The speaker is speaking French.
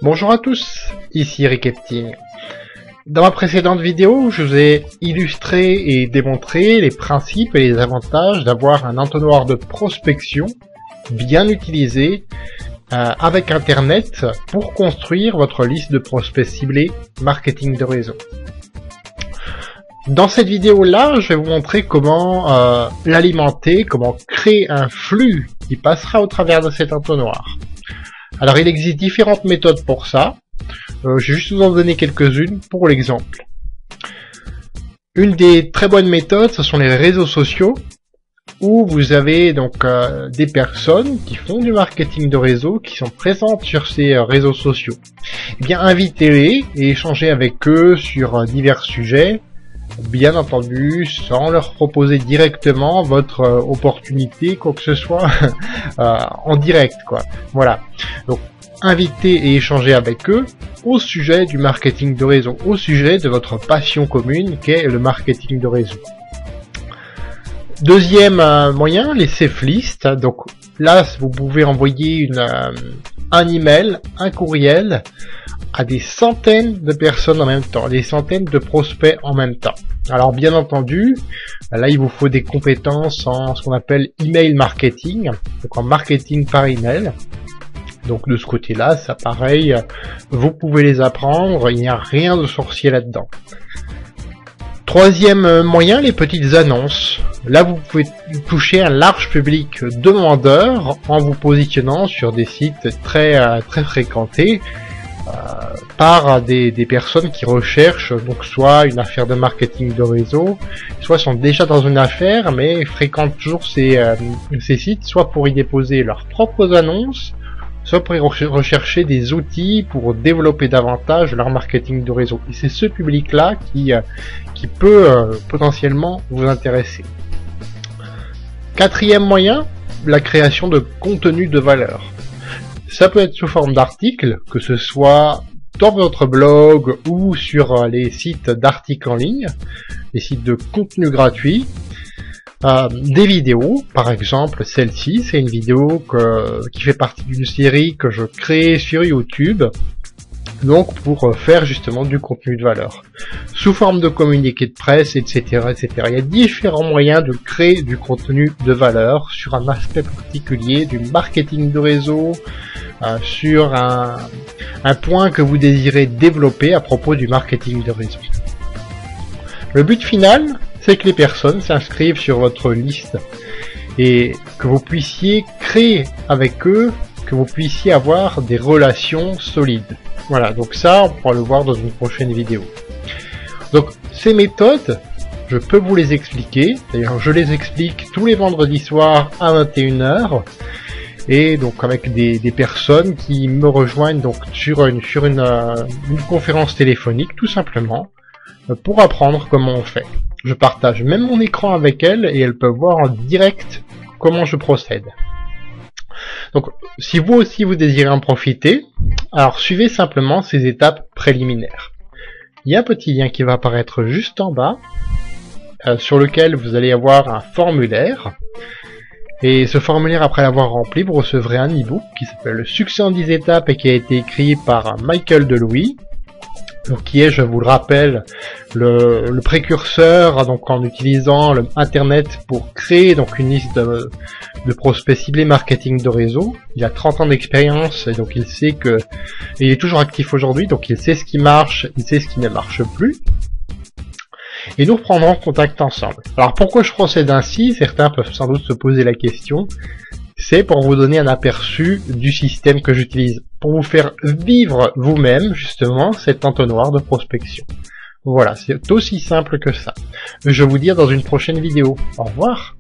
Bonjour à tous, ici Rikepting. Dans ma précédente vidéo, je vous ai illustré et démontré les principes et les avantages d'avoir un entonnoir de prospection bien utilisé avec Internet pour construire votre liste de prospects ciblés marketing de réseau. Dans cette vidéo-là, je vais vous montrer comment l'alimenter, comment créer un flux qui passera au travers de cet entonnoir. Alors il existe différentes méthodes pour ça. Je vais juste vous en donner quelques-unes pour l'exemple. Une des très bonnes méthodes, ce sont les réseaux sociaux, où vous avez donc des personnes qui font du marketing de réseau, qui sont présentes sur ces réseaux sociaux. Eh bien, invitez-les et échangez avec eux sur divers sujets, bien entendu, sans leur proposer directement votre opportunité, quoi que ce soit, en direct, quoi. Voilà. Donc, invitez et échangez avec eux au sujet du marketing de réseau, au sujet de votre passion commune, qu'est le marketing de réseau. Deuxième moyen, les safe lists. Donc là, vous pouvez envoyer un email, un courriel à des centaines de personnes en même temps, des centaines de prospects en même temps. Alors bien entendu, là il vous faut des compétences en ce qu'on appelle email marketing, donc en marketing par email. Donc de ce côté-là, ça pareil, vous pouvez les apprendre, il n'y a rien de sorcier là-dedans. Troisième moyen, les petites annonces. Là, vous pouvez toucher un large public demandeur en vous positionnant sur des sites très fréquentés par des personnes qui recherchent donc soit une affaire de marketing de réseau, soit sont déjà dans une affaire mais fréquentent toujours ces sites, soit pour y déposer leurs propres annonces, soit pour y rechercher des outils pour développer davantage leur marketing de réseau. Et c'est ce public-là qui peut potentiellement vous intéresser. Quatrième moyen, la création de contenu de valeur. Ça peut être sous forme d'articles, que ce soit dans votre blog ou sur les sites d'articles en ligne, les sites de contenu gratuit. Des vidéos, par exemple celle-ci, c'est une vidéo qui fait partie d'une série que je crée sur YouTube, donc pour faire justement du contenu de valeur, sous forme de communiqué de presse, etc., etc. Il y a différents moyens de créer du contenu de valeur sur un aspect particulier du marketing de réseau, sur un point que vous désirez développer à propos du marketing de réseau. Le but final, c'est que les personnes s'inscrivent sur votre liste et que vous puissiez créer avec eux, que vous puissiez avoir des relations solides. Voilà, donc ça, on pourra le voir dans une prochaine vidéo. Donc, ces méthodes, je peux vous les expliquer. D'ailleurs, je les explique tous les vendredis soirs à 21 h. Et donc, avec des personnes qui me rejoignent donc sur une conférence téléphonique, tout simplement, pour apprendre comment on fait. Je partage même mon écran avec elles et elles peuvent voir en direct comment je procède. Donc, si vous aussi vous désirez en profiter, alors suivez simplement ces étapes préliminaires. Il y a un petit lien qui va apparaître juste en bas, sur lequel vous allez avoir un formulaire. Et ce formulaire, après l'avoir rempli, vous recevrez un e-book qui s'appelle Le succès en 10 étapes et qui a été écrit par Michael Delouis. Donc, qui est, je vous le rappelle, le précurseur, donc en utilisant le Internet pour créer donc une liste de prospects ciblés marketing de réseau. Il a 30 ans d'expérience et donc il sait que, et il est toujours actif aujourd'hui, donc il sait ce qui marche, il sait ce qui ne marche plus. Et nous reprendrons contact ensemble. Alors pourquoi je procède ainsi? Certains peuvent sans doute se poser la question. C'est pour vous donner un aperçu du système que j'utilise, pour vous faire vivre vous-même, justement, cet entonnoir de prospection. Voilà, c'est aussi simple que ça. Je vais vous dire dans une prochaine vidéo. Au revoir!